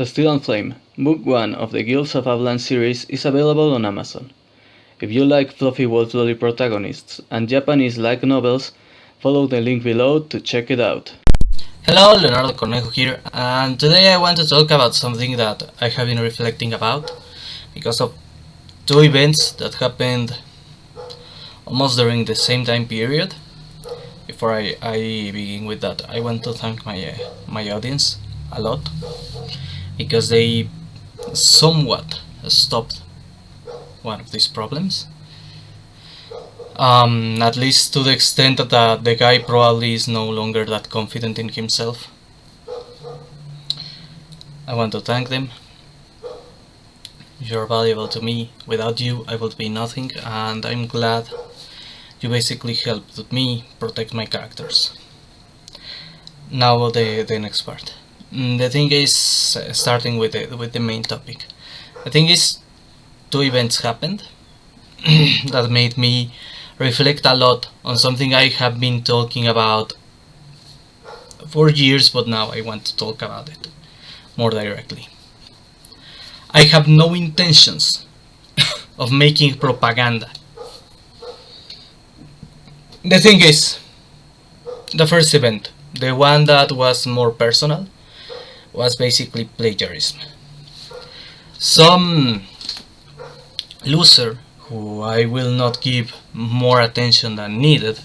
Steel and Flame, Book 1 of the Guilds of Avlaan series is available on Amazon. If you like fluffy wolf lolly protagonists and Japanese light novels, follow the link below to check it out. Hello, Leonardo Cornejo here, and today I want to talk about something that I have been reflecting about because of two events that happened almost during the same time period. Before I begin with that, I want to thank my audience a lot because they somewhat stopped one of these problems. At least to the extent that the guy probably is no longer that confident in himself. I want to thank them. You're valuable to me. Without you, I would be nothing, and I'm glad you basically helped me protect my characters. Now the next part. The thing is, starting with the main topic. The thing is, two events happened that made me reflect a lot on something I have been talking about for years, but now I want to talk about it more directly. I have no intentions of making propaganda. The thing is, the first event, the one that was more personal, was basically plagiarism. Some loser, who I will not give more attention than needed,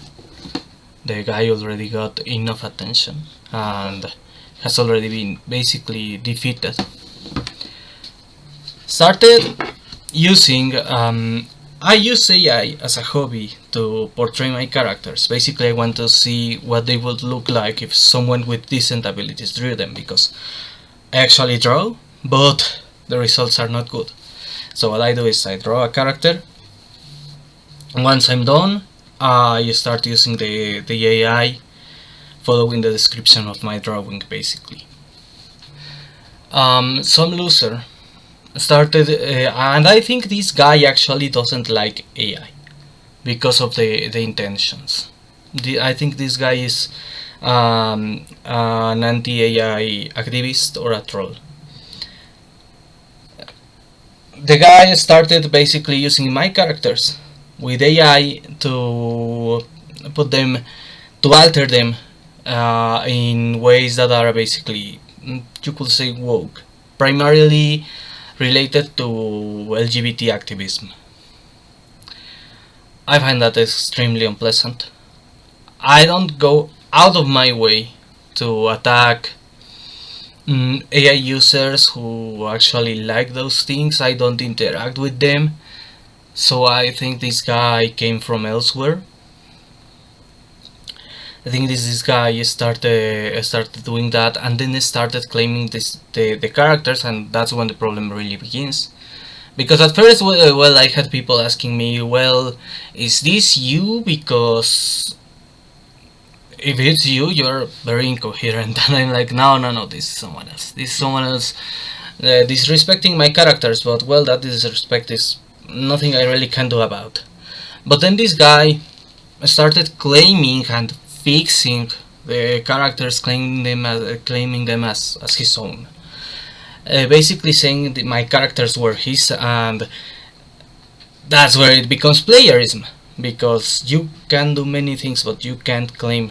the guy already got enough attention and has already been basically defeated, started using I use AI as a hobby to portray my characters. Basically I want to see what they would look like if someone with decent abilities drew them, because I actually draw, but the results are not good. So what I do is I draw a character. Once I'm done, I start using the AI following the description of my drawing, basically. Some loser started, and I think this guy actually doesn't like AI because of the intentions. I think this guy is an anti-AI activist or a troll. The guy started basically using my characters with AI to put them, to alter them in ways that are basically, you could say, woke, primarily related to LGBT activism. I find that extremely unpleasant. I don't go out of my way to attack AI users who actually like those things. I don't interact with them, so I think this guy came from elsewhere. I think this guy started doing that, and then started claiming the characters, and that's when the problem really begins. Because at first, well, I had people asking me, well, is this you? Because if it's you, you're very incoherent. And I'm like, no, this is someone else. This is someone else disrespecting my characters, but well, that disrespect is nothing I really can do about. But then this guy started claiming and fixing the characters, claiming them as his own. Basically saying that my characters were his, and that's where it becomes plagiarism, because you can do many things, but you can't claim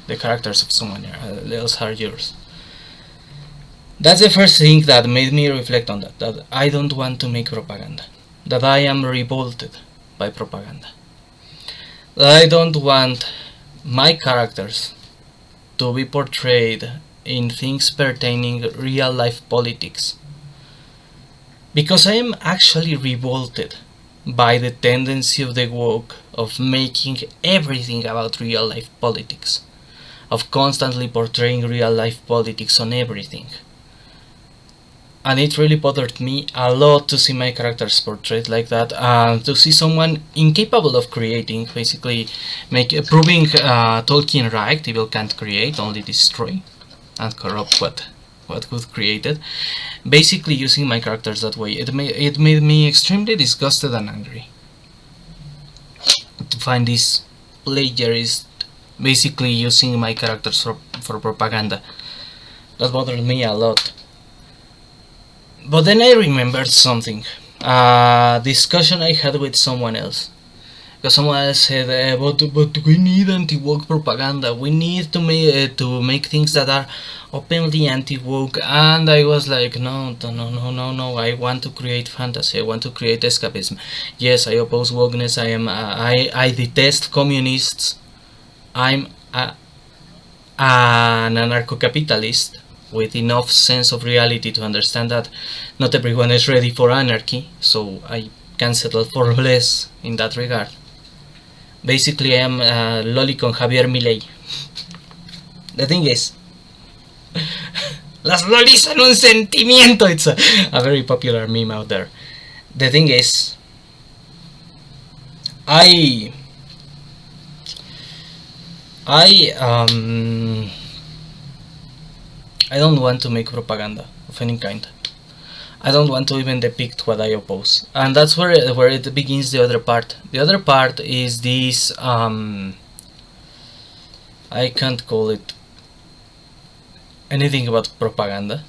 the characters of someone else are yours. That's the first thing that made me reflect on that I don't want to make propaganda, that I am revolted by propaganda, that I don't want my characters to be portrayed in things pertaining real life politics, because I am actually revolted by the tendency of the woke of making everything about real life politics, of constantly portraying real life politics on everything. And it really bothered me a lot to see my characters portrayed like that, and to see someone incapable of creating, basically proving Tolkien right. Evil can't create, only destroy and corrupt what good created. Basically using my characters that way, it made me extremely disgusted and angry to find this plagiarist basically using my characters for propaganda. That bothered me a lot. But then I remembered something. A discussion I had with someone else. Because someone else said, but we need anti-woke propaganda. We need to make things that are openly anti-woke. And I was like, no. I want to create fantasy. I want to create escapism. Yes, I oppose wokeness. I detest communists. I'm an anarcho-capitalist with enough sense of reality to understand that not everyone is ready for anarchy. So I can settle for less in that regard. Basically, I am Loli con Javier Milei. The thing is, las lolis son un sentimiento. It's a very popular meme out there. The thing is, I don't want to make propaganda of any kind. I don't want to even depict what I oppose, and that's where it begins. The other part. The other part is this. I can't call it anything about propaganda.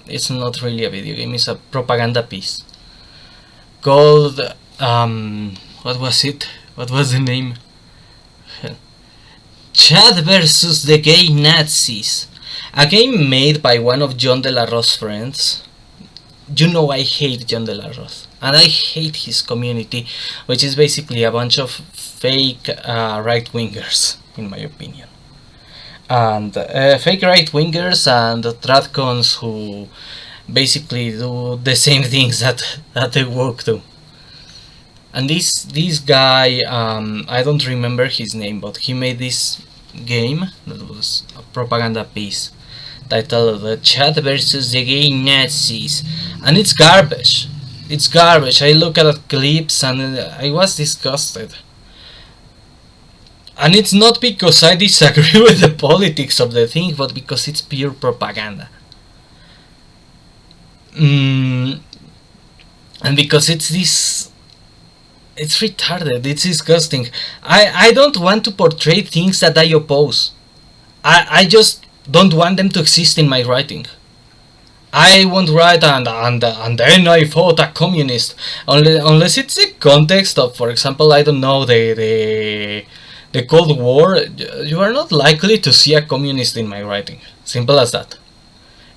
It's not really a video game. It's a propaganda piece called what was it? What was the name? Chad versus the Gay Nazis. A game made by one of John De La Rosa's friends. You know I hate John De La Rosa, and I hate his community, which is basically a bunch of fake right-wingers, in my opinion. And fake right-wingers and tradcons who basically do the same things that the woke do. And this guy, I don't remember his name, but he made this game that was a propaganda piece titled "The Chat versus the Gay Nazis," and it's garbage. It's garbage. I look at clips and I was disgusted. And it's not because I disagree with the politics of the thing, but because it's pure propaganda. And because it's retarded, it's disgusting. I don't want to portray things that I oppose. I just don't want them to exist in my writing. I won't write and then I fought a communist unless it's a context of, for example, I don't know, the Cold War. You are not likely to see a communist in my writing. Simple as that.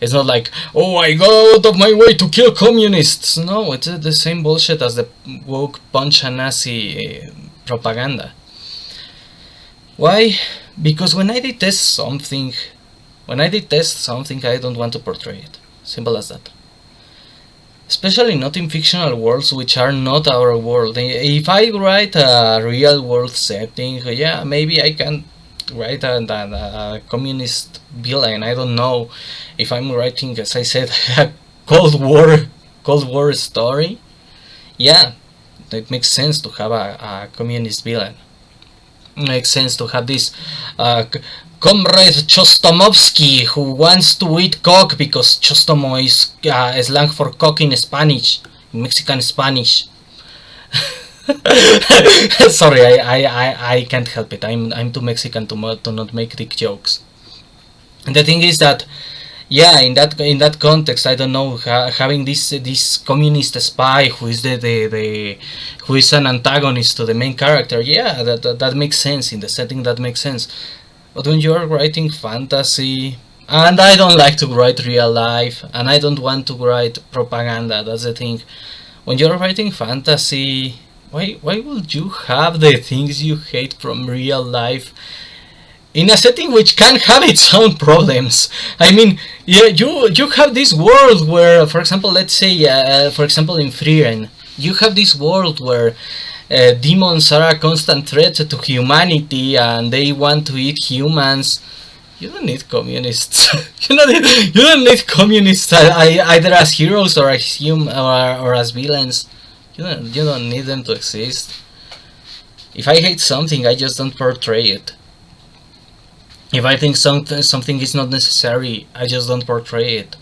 It's not like, oh, I go out of my way to kill communists. No, it's the same bullshit as the woke punch a Nazi propaganda. Why? Because when I detest something, I don't want to portray it. Simple as that. Especially not in fictional worlds which are not our world. If I write a real world setting, yeah, maybe I can write a communist villain. I don't know. If I'm writing, as I said, a Cold War story, yeah, it makes sense to have a communist villain. It makes sense to have this Comrade Chostomovsky who wants to eat cock because chostomo is slang for cock in Spanish, in Mexican Spanish. Sorry, I can't help it. I'm too Mexican to not make dick jokes. And the thing is that, yeah, in that context, I don't know, having this communist spy who is who is an antagonist to the main character, yeah, that makes sense in the setting. That makes sense. But when you are writing fantasy, and I don't like to write real life, and I don't want to write propaganda. That's the thing. When you're writing fantasy, why would you have the things you hate from real life in a setting which can have its own problems? I mean, yeah, you have this world where, for example, let's say, for example, in Frieren, you have this world where demons are a constant threat to humanity and they want to eat humans. You don't need communists. you don't need communists either as heroes or as or as villains. You don't need them to exist. If I hate something, I just don't portray it. If I think something is not necessary, I just don't portray it.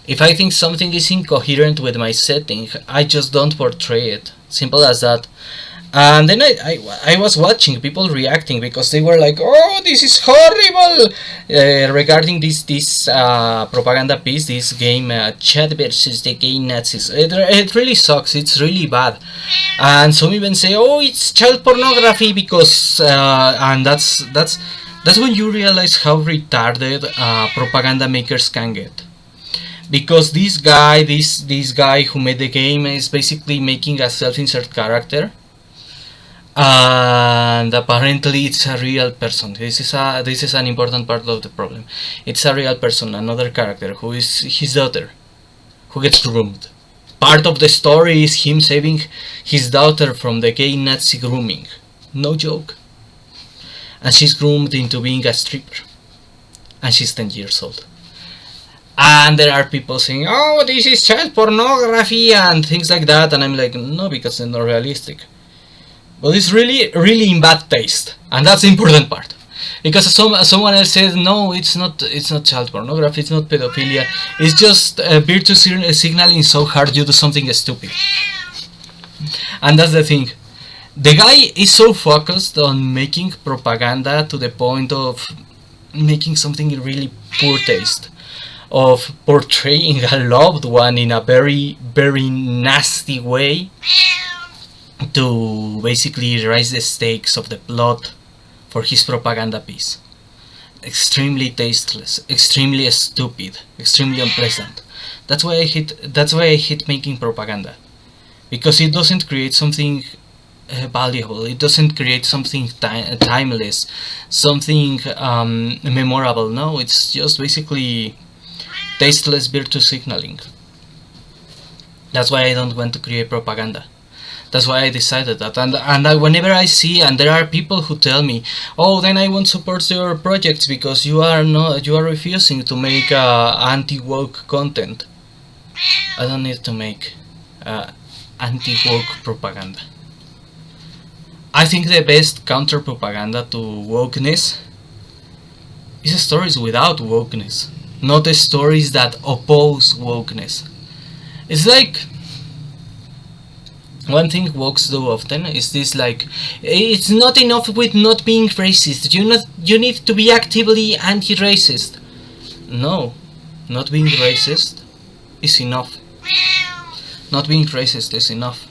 If I think something is incoherent with my setting, I just don't portray it. Simple as that. And then I was watching people reacting because they were like, "Oh, this is horrible!" Regarding this propaganda piece, this game, Chad versus the gay Nazis. It really sucks. It's really bad. And some even say, "Oh, it's child pornography," because and that's when you realize how retarded propaganda makers can get. Because this guy who made the game is basically making a self-insert character, and apparently it's a real person. This is an important part of the problem. It's a real person, another character who is his daughter, who gets groomed. Part of the story is him saving his daughter from the gay Nazi grooming. No joke. And she's groomed into being a stripper. And she's 10 years old. And there are people saying, "Oh, this is child pornography," and things like that. And I'm like, no, because they're not realistic. But it's really in bad taste. And that's the important part. Because someone else says, "No, it's not child pornography, it's not pedophilia, it's just virtue signaling so hard you do something stupid." And that's the thing. The guy is so focused on making propaganda to the point of making something in really poor taste, of portraying a loved one in a very nasty way, to basically raise the stakes of the plot for his propaganda piece. Extremely tasteless, extremely stupid, extremely unpleasant. That's why I hate making propaganda, because it doesn't create something valuable. It doesn't create something timeless, something memorable. No, it's just basically tasteless virtue signaling. That's why I don't want to create propaganda. That's why I decided that. And whenever I see, and there are people who tell me, "Oh, then I won't support your projects because you are refusing to make anti-woke content." I don't need to make anti-woke propaganda. I think the best counter-propaganda to wokeness is stories without wokeness, not the stories that oppose wokeness. It's like, one thing wokes do often is this, like, it's not enough with not being racist, you need to be actively anti-racist. No, not being racist is enough. Not being racist is enough,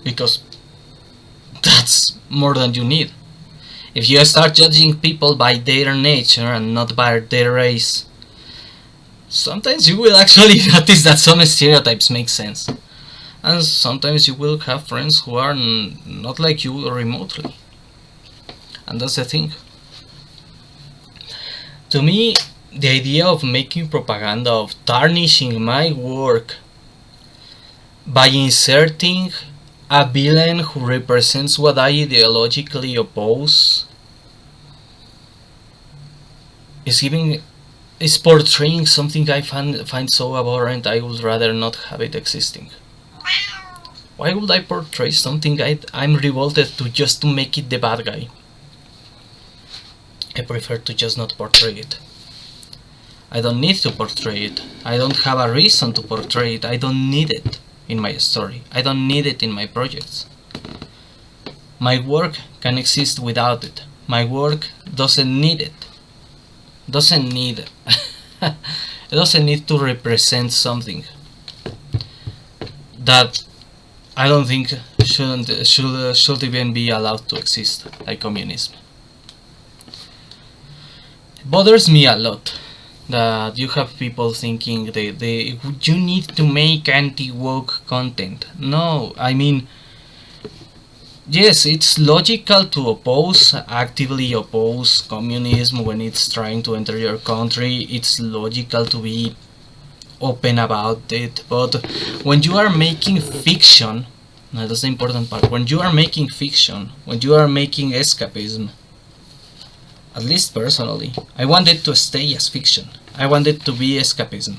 because that's more than you need. If you start judging people by their nature and not by their race, sometimes you will actually notice that some stereotypes make sense. And sometimes you will have friends who are not like you remotely. And that's the thing. To me, the idea of making propaganda, of tarnishing my work by inserting a villain who represents what I ideologically oppose, is portraying something I find so abhorrent I would rather not have it existing. Why would I portray something I'm revolted to just to make it the bad guy? I prefer to just not portray it. I don't need to portray it. I don't have a reason to portray it. I don't need it in my story. I don't need it in my projects. My work can exist without it. My work doesn't need it. Doesn't need it doesn't need to represent something that I don't think should even be allowed to exist, like communism. It bothers me a lot that you have people thinking you need to make anti-woke content. No, I mean, yes, it's logical to actively oppose communism when it's trying to enter your country. It's logical to be open about it, but when you are making fiction, that's the important part. When you are making fiction, when you are making escapism, at least personally, I want it to stay as fiction. I want it to be escapism.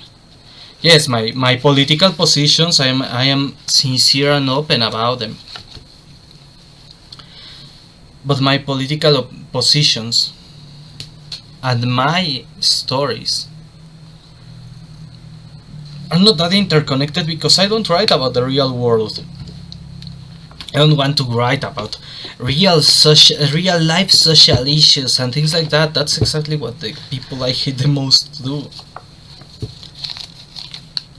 Yes, my political positions, I am sincere and open about them. But my political positions and my stories are not that interconnected, because I don't write about the real world. I don't want to write about real life social issues and things like that. That's exactly what the people I hate the most do.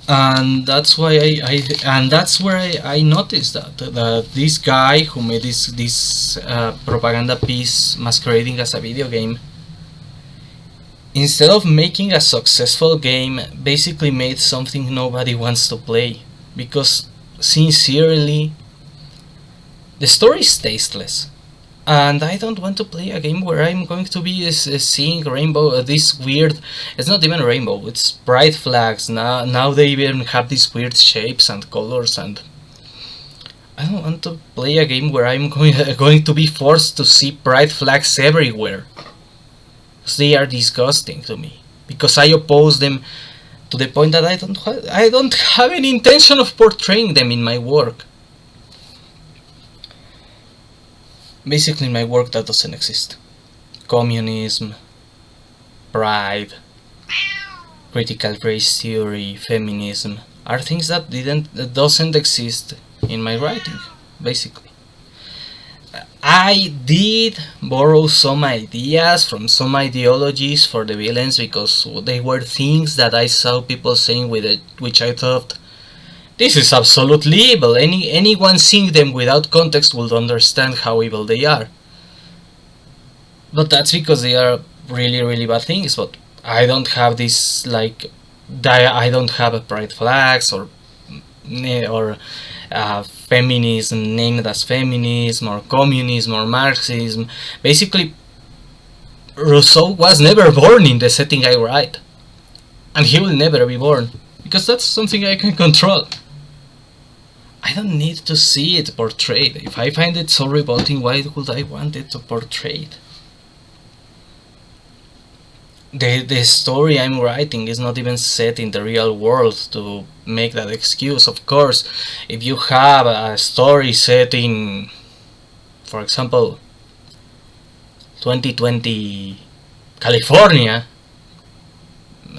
And that's why that's where I noticed that this guy who made this propaganda piece masquerading as a video game, instead of making a successful game, basically made something nobody wants to play, because sincerely the story is tasteless. And I don't want to play a game where I'm going to be seeing rainbow, this weird, it's not even rainbow, it's pride flags. Now they even have these weird shapes and colors, and I don't want to play a game where I'm going to be forced to see pride flags everywhere. Because they are disgusting to me. Because I oppose them to the point that I don't have any intention of portraying them in my work. Basically, in my work, that doesn't exist. Communism, pride, critical race theory, feminism are things that doesn't exist in my writing. Basically, I did borrow some ideas from some ideologies for the villains, because they were things that I saw people saying with it, which I thought, this is absolutely evil. Anyone seeing them without context will understand how evil they are. But that's because they are really bad things. But I don't have this, like, I don't have a pride flags or feminism named as feminism or communism or Marxism. Basically, Rousseau was never born in the setting I write, and he will never be born, because that's something I can control. I don't need to see it portrayed. If I find it so revolting, why would I want it to portrayed? The story I'm writing is not even set in the real world to make that excuse. Of course, if you have a story set in, for example, 2020 California,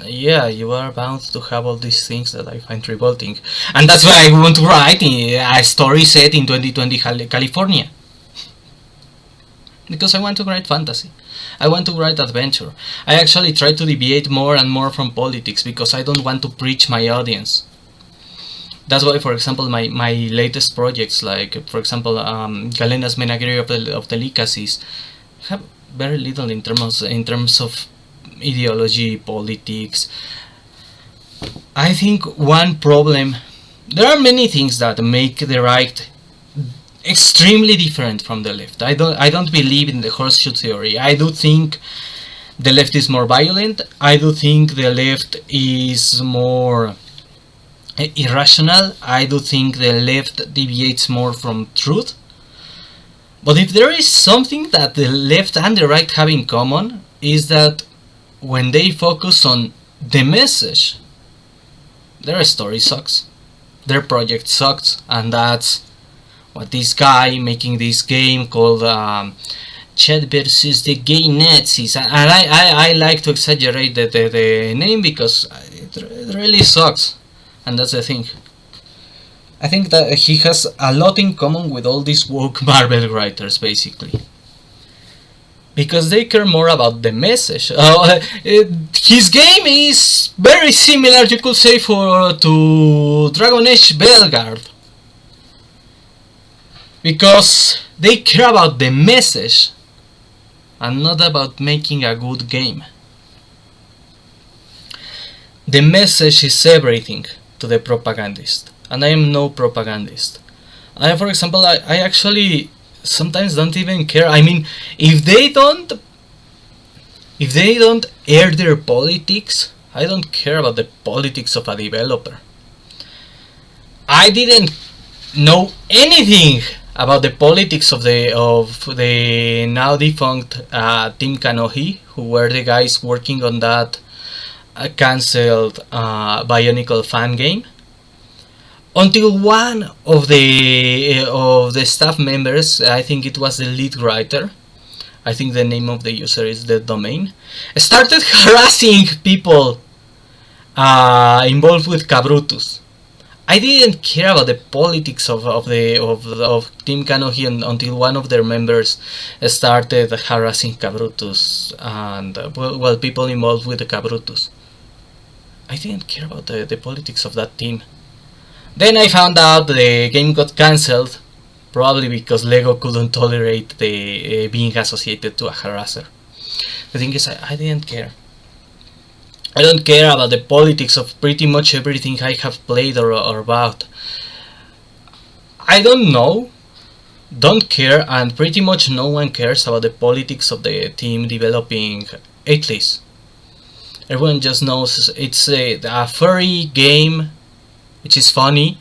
yeah, you are bound to have all these things that I find revolting. And that's why I want to write a story set in 2020 California. Because I want to write fantasy. I want to write adventure. I actually try to deviate more and more from politics, because I don't want to preach my audience. That's why, for example, my latest projects, like, for example, Galena's Menagerie of Delicacies, have very little in terms of ideology, politics. I think one problem, there are many things that make the right extremely different from the left. I don't believe in the horseshoe theory. I do think the left is more violent. I do think the left is more irrational. I do think the left deviates more from truth. But if there is something that the left and the right have in common, is that when they focus on the message, their story sucks, their project sucks. And that's what this guy making this game called Chet versus the Gay Nazis, and I like to exaggerate the name, because it really sucks. And that's the thing. I think that he has a lot in common with all these woke Marvel writers, basically, because they care more about the message. His game is very similar, you could say, to Dragon Age Belgard, because they care about the message and not about making a good game. The message is everything to the propagandist, and I am no propagandist. For example, I actually sometimes don't even care. I mean, if they don't air their politics, I don't care about the politics of a developer. I didn't know anything about the politics of the now defunct Team Kanohi, who were the guys working on that cancelled Bionicle fan game, until one of the staff members, I think it was the lead writer, I think the name of the user is the domain, started harassing people involved with Cabrutus. I didn't care about the politics of Team Kanohi until one of their members started harassing Cabrutus and well, people involved with the Cabrutus. I didn't care about the politics of that team. Then I found out the game got cancelled, probably because Lego couldn't tolerate the being associated to a harasser. The thing is, I didn't care. I don't care about the politics of pretty much everything I have played or about. I don't care, and pretty much no one cares about the politics of the team developing Atlas. Everyone just knows it's a furry game, which is funny.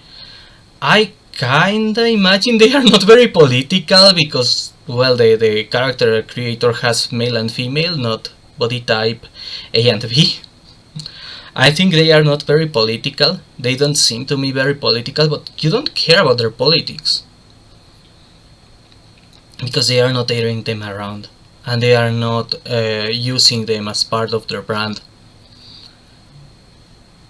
I kinda imagine they are not very political because, well, the character creator has male and female, not body type A and B. I think they are not very political. They don't seem to me very political, but you don't care about their politics because they are not airing them around and they are not using them as part of their brand.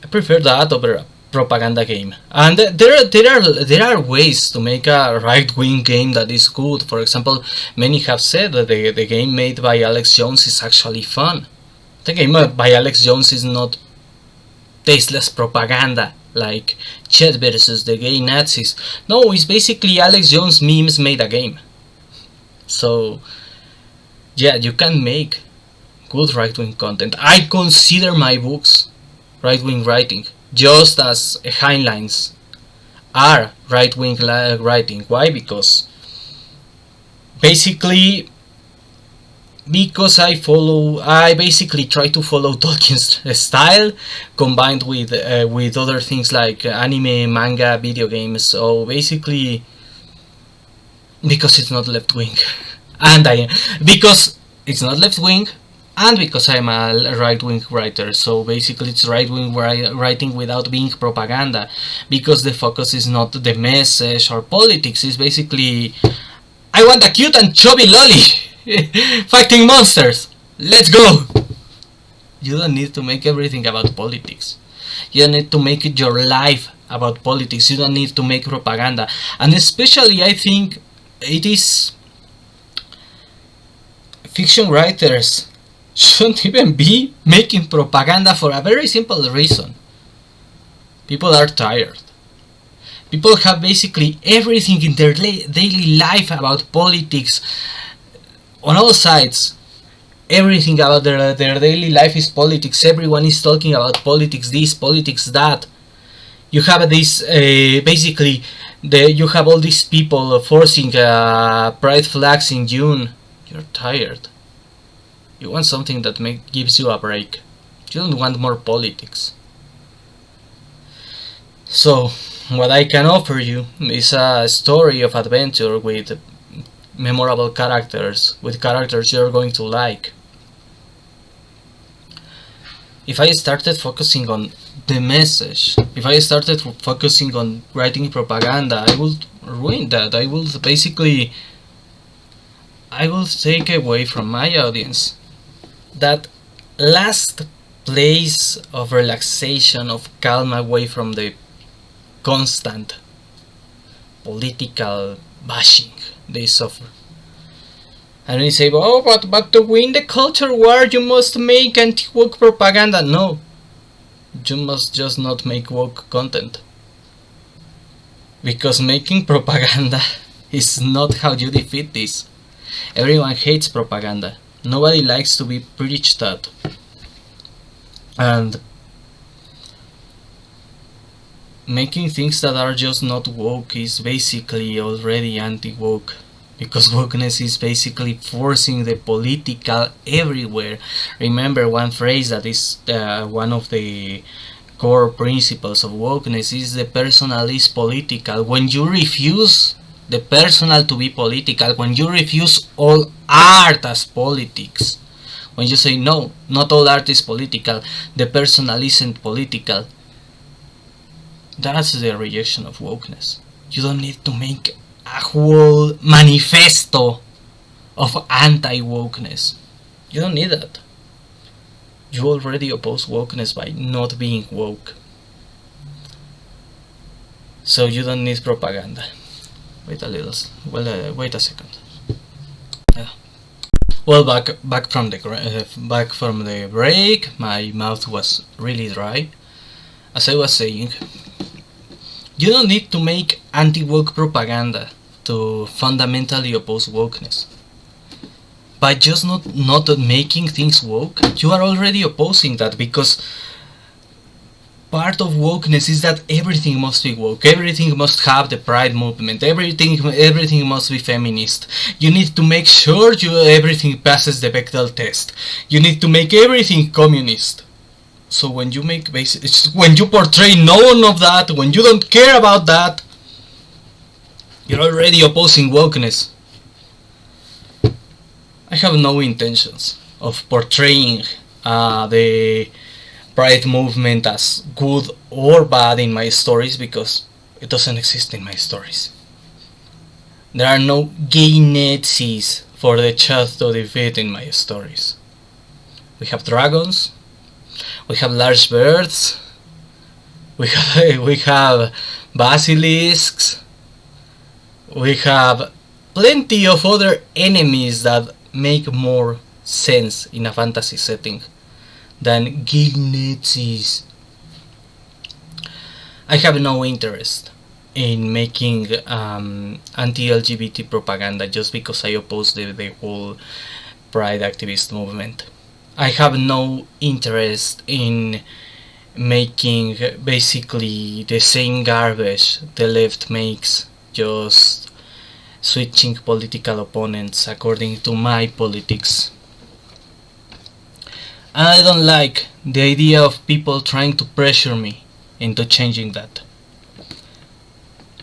I prefer that over a propaganda game. And there are ways to make a right-wing game that is good. For example, many have said that the game made by Alex Jones is actually fun. The game by Alex Jones is not tasteless propaganda like Chet versus the gay Nazis. No, it's basically Alex Jones memes made a game. So yeah, you can make good right-wing content. I consider my books right-wing writing, just as Heinlein's are right-wing writing. Why? Because I basically try to follow Tolkien's style combined with other things like anime, manga, video games. So basically, because it's not left wing, because it's not left wing, and because I'm a right wing writer. So basically, it's right wing writing without being propaganda, because the focus is not the message or politics. It's basically, I want a cute and chubby lolly fighting monsters. Let's go. You don't need to make everything about politics. You don't need to make it your life about politics. You don't need to make propaganda. And especially, I think it is fiction writers shouldn't even be making propaganda for a very simple reason. People are tired. People have basically everything in their daily life about politics. On all sides, everything about their daily life is politics. Everyone is talking about politics, this, politics, that. You have this, basically, you have all these people forcing pride flags in June. You're tired. You want something that gives you a break. You don't want more politics. So, what I can offer you is a story of adventure with memorable characters, with characters you're going to like. If I started focusing on the message, if I started focusing on writing propaganda, I would ruin that. I will take away from my audience that last place of relaxation, of calm, away from the constant political bashing they suffer. And we say, oh, but to win the culture war you must make anti-woke propaganda. No, you must just not make woke content, because making propaganda is not how you defeat this. Everyone hates propaganda. Nobody likes to be preached at. And making things that are just not woke is basically already anti-woke, because wokeness is basically forcing the political everywhere. Remember, one phrase that is one of the core principles of wokeness is the personal is political. When you refuse the personal to be political, when you refuse all art as politics, when you say no, not all art is political, the personal isn't political, that's the rejection of wokeness. You don't need to make a whole manifesto of anti-wokeness. You don't need that. You already oppose wokeness by not being woke. so you don't need propaganda. Wait a little. Well, wait a second. Well, back from the break, my mouth was really dry. As I was saying, you don't need to make anti-woke propaganda to fundamentally oppose wokeness. By just not making things woke, you are already opposing that, because part of wokeness is that everything must be woke, everything must have the pride movement, everything must be feminist. You need to make sure everything passes the Bechdel test. You need to make everything communist. So when you when you portray none of that, when you don't care about that, you're already opposing wokeness. I have no intentions of portraying the pride movement as good or bad in my stories, because it doesn't exist in my stories. There are no gay Nazis for the chat to defeat in my stories. We have dragons, we have large birds, we have basilisks, we have plenty of other enemies that make more sense in a fantasy setting than gay Nazis. I have no interest in making anti-LGBT propaganda just because I oppose the whole pride activist movement. I have no interest in making basically the same garbage the left makes, just switching political opponents according to my politics. And I don't like the idea of people trying to pressure me into changing that.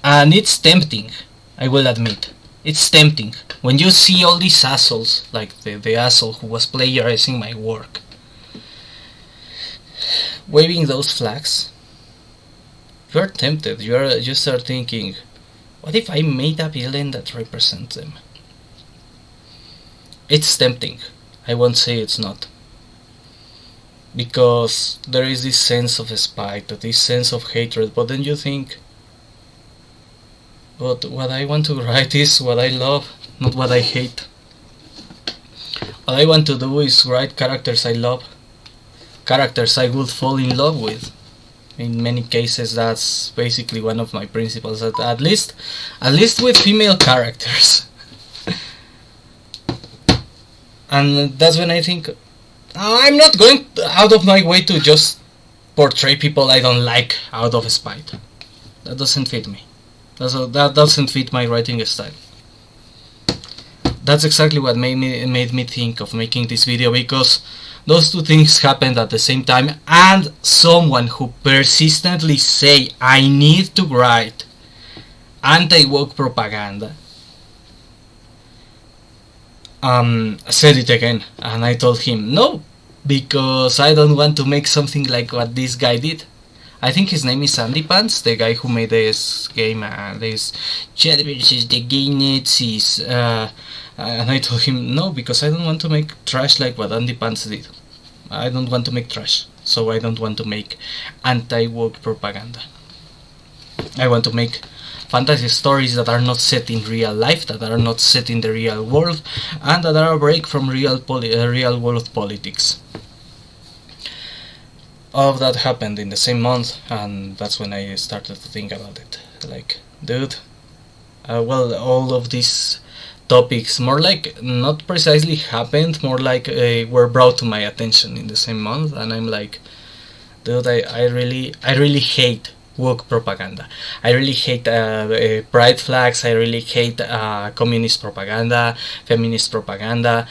And it's tempting, I will admit. It's tempting when you see all these assholes, like the asshole who was plagiarizing my work, waving those flags. You're tempted. You start thinking, what if I made a villain that represents them? It's tempting. I won't say it's not. Because there is this sense of spite, this sense of hatred, but then you think, but what I want to write is what I love, not what I hate. What I want to do is write characters I love, characters I would fall in love with. In many cases, that's basically one of my principles, at least with female characters. And that's when I think, I'm not going out of my way to just portray people I don't like out of spite. That doesn't fit me. That doesn't fit my writing style. That's exactly what made me think of making this video, because those two things happened at the same time, and someone who persistently say I need to write anti-woke propaganda said it again, and I told him no, because I don't want to make something like what this guy did. I think his name is Andy Pants, the guy who made this game, this Chat versus the Gay Nazis, and I told him no, because I don't want to make trash like what Andy Pants did. I don't want to make trash, so I don't want to make anti-woke propaganda. I want to make fantasy stories that are not set in real life, that are not set in the real world, and that are a break from real world politics. All of that happened in the same month, and that's when I started to think about it. Like, dude, well, all of these topics, more like not precisely happened, more like were brought to my attention in the same month, and I'm like, dude, I really hate woke propaganda. I really hate pride flags. I really hate communist propaganda, feminist propaganda.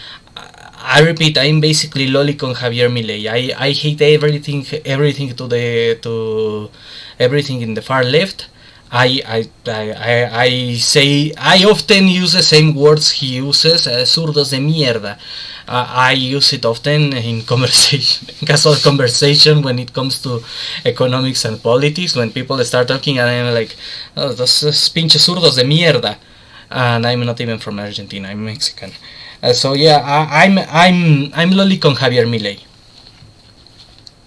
I repeat, I'm basically lolicon Javier Milei. I hate everything to everything in the far left. I say, I often use the same words he uses, zurdos de mierda. I use it often in conversation, in casual conversation, when it comes to economics and politics. When people start talking, and I'm like, oh, those pinches zurdos de mierda. And I'm not even from Argentina. I'm Mexican. So yeah, I'm lolicon Javier Milei.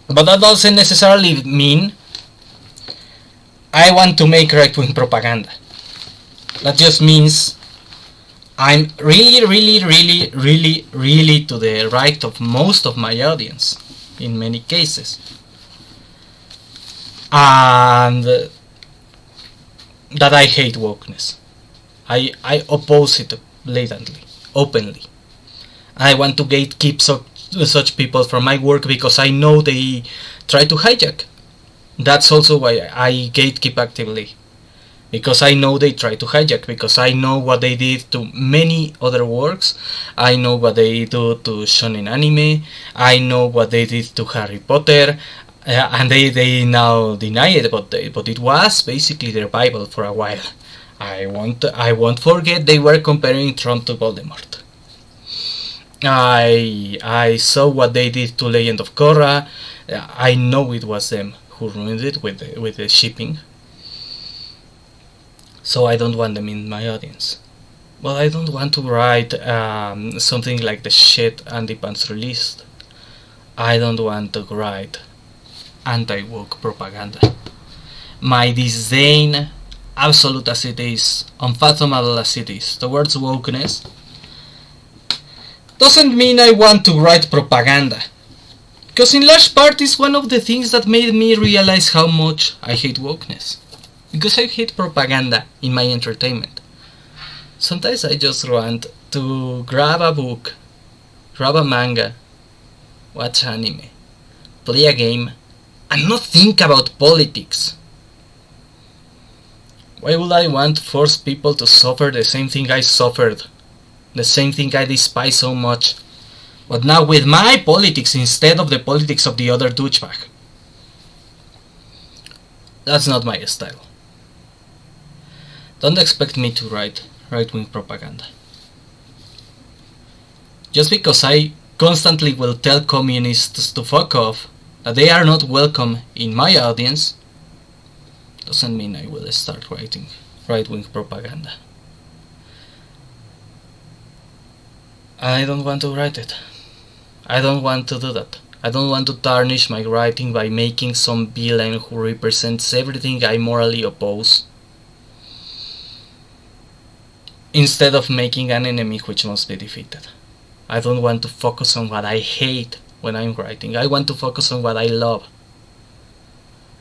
But that doesn't necessarily mean I want to make right-wing propaganda. That just means I'm really to the right of most of my audience in many cases. And that I hate wokeness. I oppose it blatantly, openly. I want to gatekeep such people from my work because I know they try to hijack. That's also why I gatekeep actively. Because I know they try to hijack, because I know what they did to many other works, I know what they do to shonen anime, I know what they did to Harry Potter, and they now deny it, but it was basically their Bible for a while. I won't forget they were comparing Trump to Voldemort. I saw what they did to Legend of Korra. I know it was them who ruined it with the shipping. So I don't want them in my audience. But I don't want to write something like the shit Andy Pants released. I don't want to write anti-woke propaganda. My disdain, absolute as it is, unfathomable as it is, towards wokeness, doesn't mean I want to write propaganda. Because in large part is one of the things that made me realize how much I hate wokeness. Because I hate propaganda in my entertainment. Sometimes I just want to grab a book, grab a manga, watch anime, play a game, and not think about politics. Why would I want to force people to suffer the same thing I suffered? The same thing I despise so much. But now with my politics instead of the politics of the other douchebag. That's not my style. Don't expect me to write right-wing propaganda. Just because I constantly will tell communists to fuck off, that they are not welcome in my audience, doesn't mean I will start writing right-wing propaganda. I don't want to write it. I don't want to do that. I don't want to tarnish my writing by making some villain who represents everything I morally oppose, instead of making an enemy which must be defeated. I don't want to focus on what I hate when I'm writing. I want to focus on what I love.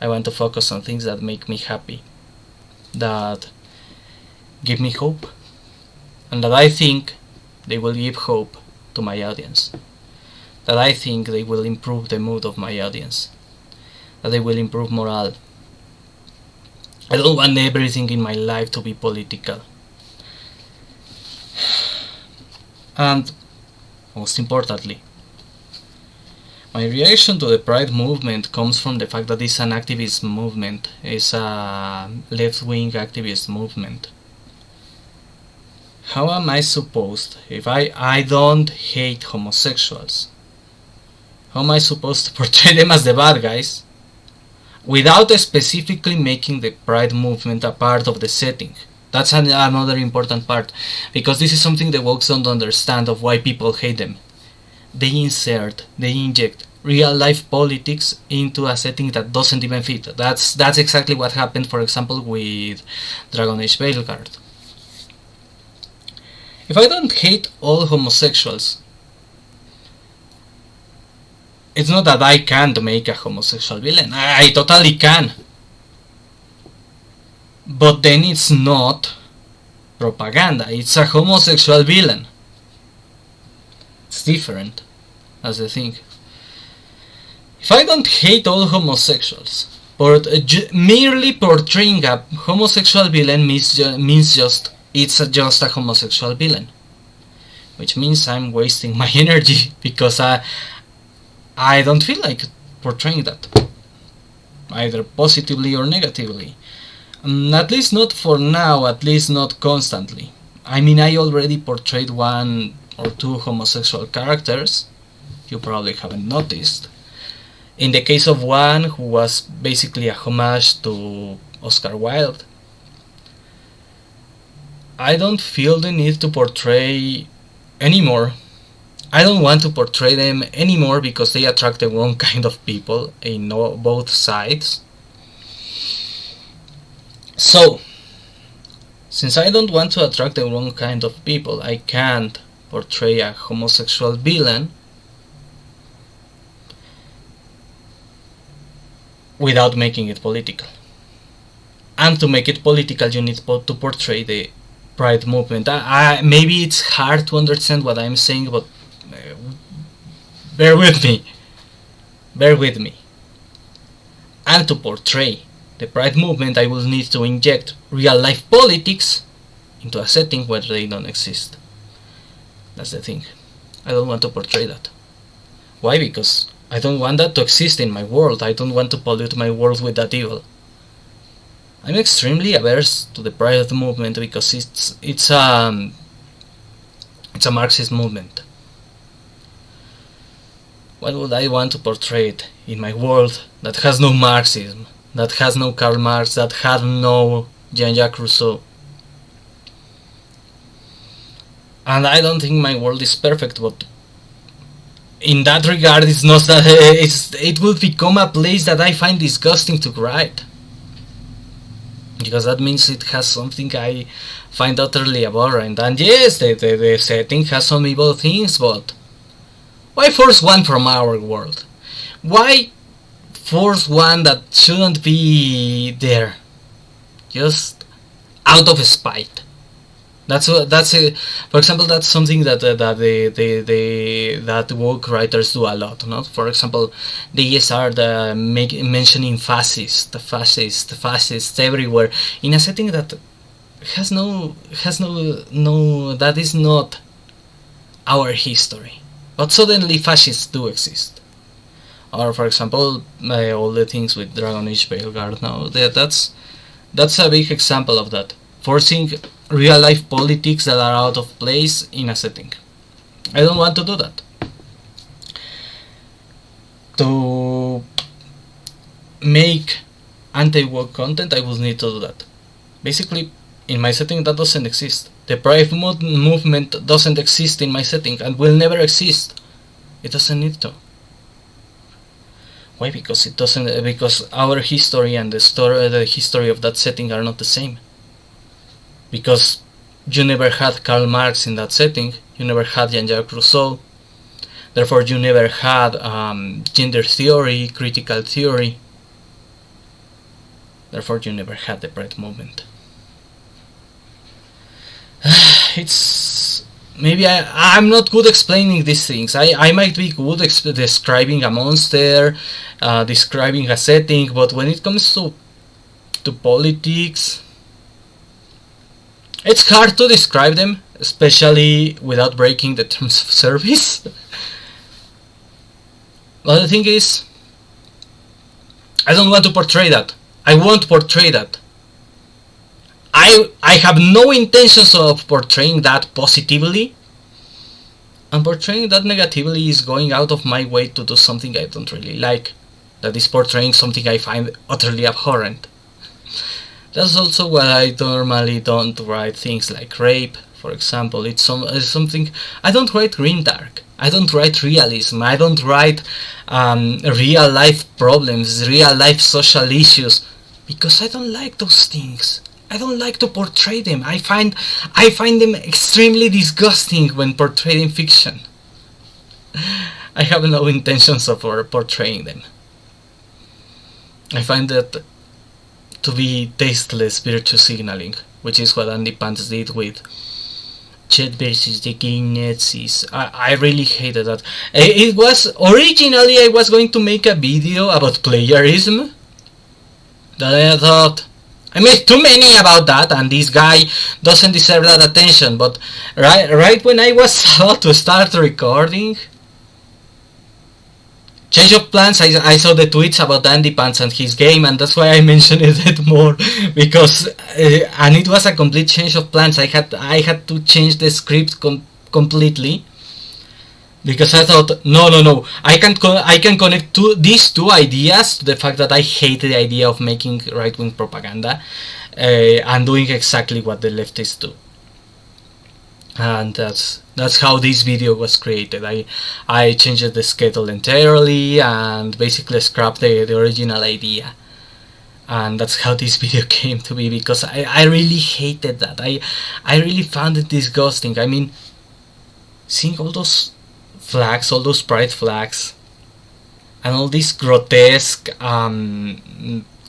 I want to focus on things that make me happy, that give me hope, and that I think they will give hope to my audience. That I think they will improve the mood of my audience. That they will improve morale. I don't want everything in my life to be political. And most importantly, my reaction to the Pride movement comes from the fact that it's an activist movement. It's a left-wing activist movement. How am I supposed, if I don't hate homosexuals, how am I supposed to portray them as the bad guys without specifically making the Pride movement a part of the setting? That's another important part, because this is something the wokes don't understand of why people hate them. They inject real life politics into a setting that doesn't even fit. That's exactly what happened, for example, with Dragon Age Veilguard. If I don't hate all homosexuals, it's not that I can't make a homosexual villain. I totally can. But then it's not propaganda, it's a homosexual villain. It's different, that's the thing. If I don't hate all homosexuals, but merely portraying a homosexual villain means just it's just a homosexual villain, which means I'm wasting my energy because I don't feel like portraying that, either positively or negatively. At least not for now, at least not constantly. I mean, I already portrayed 1 or 2 homosexual characters, you probably haven't noticed. In the case of one who was basically a homage to Oscar Wilde, I don't feel the need to portray anymore. I don't want to portray them anymore because they attract the wrong kind of people in both sides. So, since I don't want to attract the wrong kind of people, I can't portray a homosexual villain without making it political. And to make it political, you need to portray the Pride movement. Maybe it's hard to understand what I'm saying, but bear with me. Bear with me. And to portray the Pride movement, I will need to inject real-life politics into a setting where they don't exist. That's the thing. I don't want to portray that. Why? Because I don't want that to exist in my world. I don't want to pollute my world with that evil. I'm extremely averse to the Pride movement because it's a Marxist movement. Why would I want to portray it in my world that has no Marxism, that has no Karl Marx, that had no Jean-Jacques Rousseau? And I don't think my world is perfect, but in that regard, it's not that it will become a place that I find disgusting to write, because that means it has something I find utterly abhorrent. And yes, the setting has some evil things, but why force one from our world? Why force one that shouldn't be there? Just out of spite. For example, that's something that that woke writers do a lot. Not, for example, they start mentioning fascists everywhere in a setting that has no that is not our history. But suddenly fascists do exist. Or, for example, all the things with Dragon Age Veilguard now. That's a big example of that. Forcing real life politics that are out of place in a setting. I don't want to do that. To make anti-woke content, I will need to do that. Basically, in my setting that doesn't exist. The Pride movement doesn't exist in my setting and will never exist. It doesn't need to. Why? Because it doesn't. Because our history and the history of that setting are not the same. Because you never had Karl Marx in that setting, you never had Jean-Jacques Rousseau, therefore you never had gender theory, critical theory, therefore you never had the Pride movement. It's... maybe I'm not good explaining these things. I might be good describing a monster, describing a setting, but when it comes to politics, it's hard to describe them, especially without breaking the terms of service. But the thing is, I don't want to portray that. I won't portray that. I have no intentions of portraying that positively, and portraying that negatively is going out of my way to do something I don't really like. That is portraying something I find utterly abhorrent. That's also why I normally don't write things like rape, for example. It's something... I don't write grimdark. I don't write realism. I don't write real life problems, real life social issues, because I don't like those things. I don't like to portray them. I find them extremely disgusting when portrayed in fiction. I have no intentions of portraying them. I find that to be tasteless virtue signaling, which is what Andy Pants did with Chet versus the Gay Nazis. I really hated that. It was originally I was going to make a video about plagiarism. That I thought I made too many about that, and this guy doesn't deserve that attention. But right when I was about to start recording, change of plans, I saw the tweets about Andy Pants and his game, and that's why I mentioned it more, because and it was a complete change of plans. I had to change the script completely, because I thought no, I can connect these two ideas to the fact that I hate the idea of making right-wing propaganda and doing exactly what the leftists do. And that's how this video was created. I changed the schedule entirely and basically scrapped the original idea. and that's how this video came to be, because I really hated that. I really found it disgusting. I mean, seeing all those flags, all those pride flags, and all these grotesque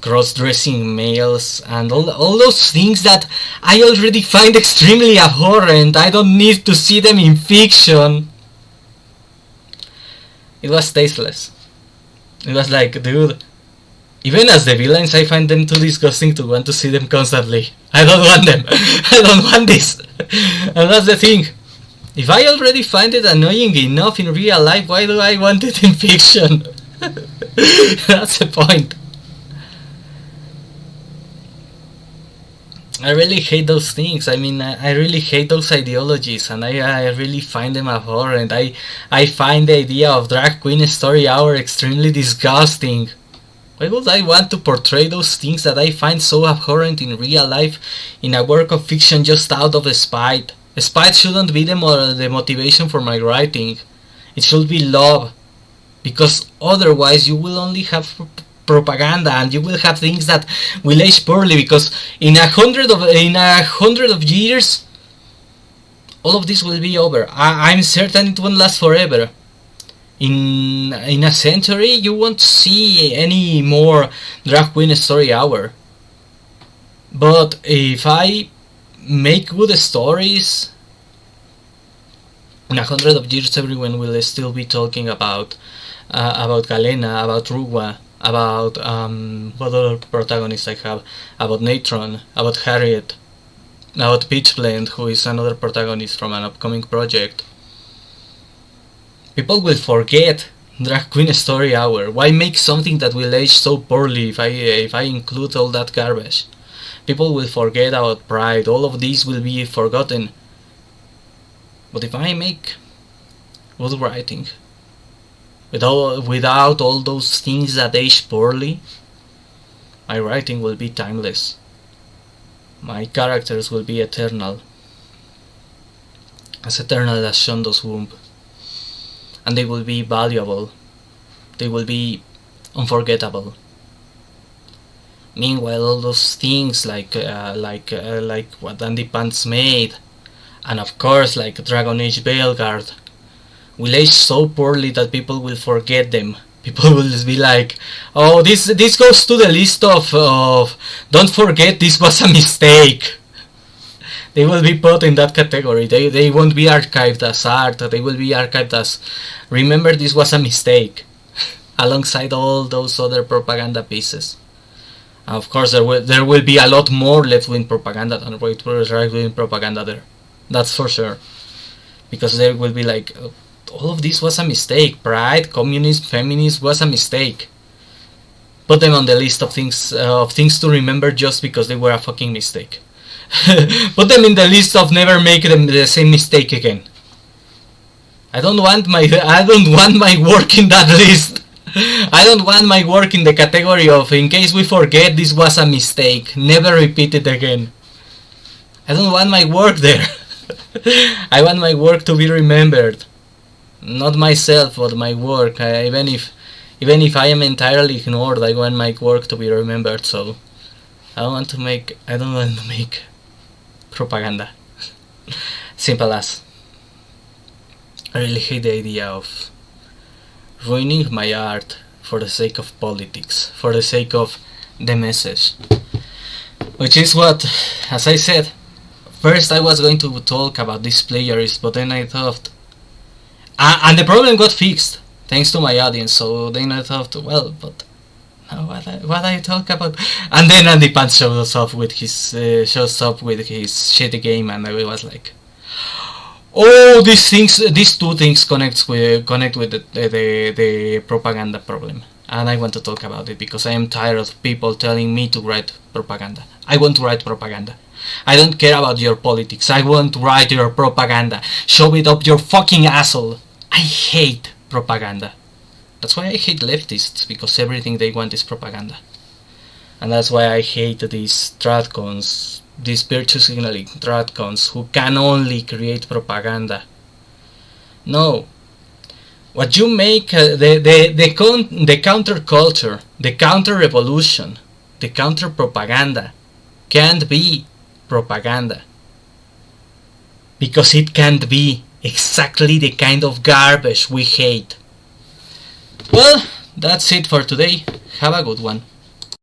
cross-dressing males, and all those things that I already find extremely abhorrent. I don't need to see them in fiction. It was tasteless. It was like, dude, even as the villains, I find them too disgusting to want to see them constantly. I don't want them. I don't want this. And that's the thing. If I already find it annoying enough in real life, why do I want it in fiction? That's the point. I really hate those things. I mean, I really hate those ideologies, and I really find them abhorrent. I find the idea of drag queen story hour extremely disgusting. Why would I want to portray those things that I find so abhorrent in real life in a work of fiction just out of spite? Spite shouldn't be the motivation for my writing. It should be love, because otherwise you will only have propaganda, and you will have things that will age poorly, because in a hundred of years all of this will be over. I'm certain it won't last forever. In a century you won't see any more drag queen story hour. But if I make good stories, in 100 of years everyone will still be talking about Galena, about Rugwa, about what other protagonists I have, about Natron, about Harriet, about Peachblend, who is another protagonist from an upcoming project. People will forget drag queen story hour. Why make something that will age so poorly if I include all that garbage? People will forget about pride. All of these will be forgotten. But if I make good writing, without all those things that age poorly, my writing will be timeless. My characters will be eternal. As eternal as Shondo's womb. And they will be valuable. They will be unforgettable. Meanwhile, all those things like what Andy Pants made, and of course like Dragon Age Veilguard, will age so poorly that people will forget them. People will just be like, oh, this goes to the list of don't forget this was a mistake. They will be put in that category. They won't be archived as art. They will be archived as, remember this was a mistake, alongside all those other propaganda pieces. Of course, there will be a lot more left-wing propaganda than right-wing propaganda there. That's for sure. Because they will be like, all of this was a mistake. Pride, communism, feminism was a mistake. Put them on the list of things to remember just because they were a fucking mistake. Put them in the list of never make them the same mistake again. I don't want my work in that list. I don't want my work in the category of, in case we forget this was a mistake, never repeat it again. I don't want my work there. I want my work to be remembered. Not myself, but my work. Even if I am entirely ignored, I want my work to be remembered. So I don't want to make propaganda. Simple as. I really hate the idea of ruining my art for the sake of politics, for the sake of the message. Which is what, as I said, first I was going to talk about this plagiarism, but then I thought, and the problem got fixed thanks to my audience. So then I thought, well, but now what I talk about? And then Andy Pants shows up with his shitty game, and I was like, oh, these two things connect with the propaganda problem, and I want to talk about it because I am tired of people telling me to write propaganda. I want to write propaganda. I don't care about your politics. I want to write your propaganda. Shove it up your fucking asshole. I hate propaganda. That's why I hate leftists, because everything they want is propaganda. And that's why I hate these tradcons, these virtue signaling tradcons who can only create propaganda. No. What you make, the counterculture, the counter-revolution, the counter propaganda can't be propaganda. Because it can't be exactly the kind of garbage we hate. Well, that's it for today. Have a good one.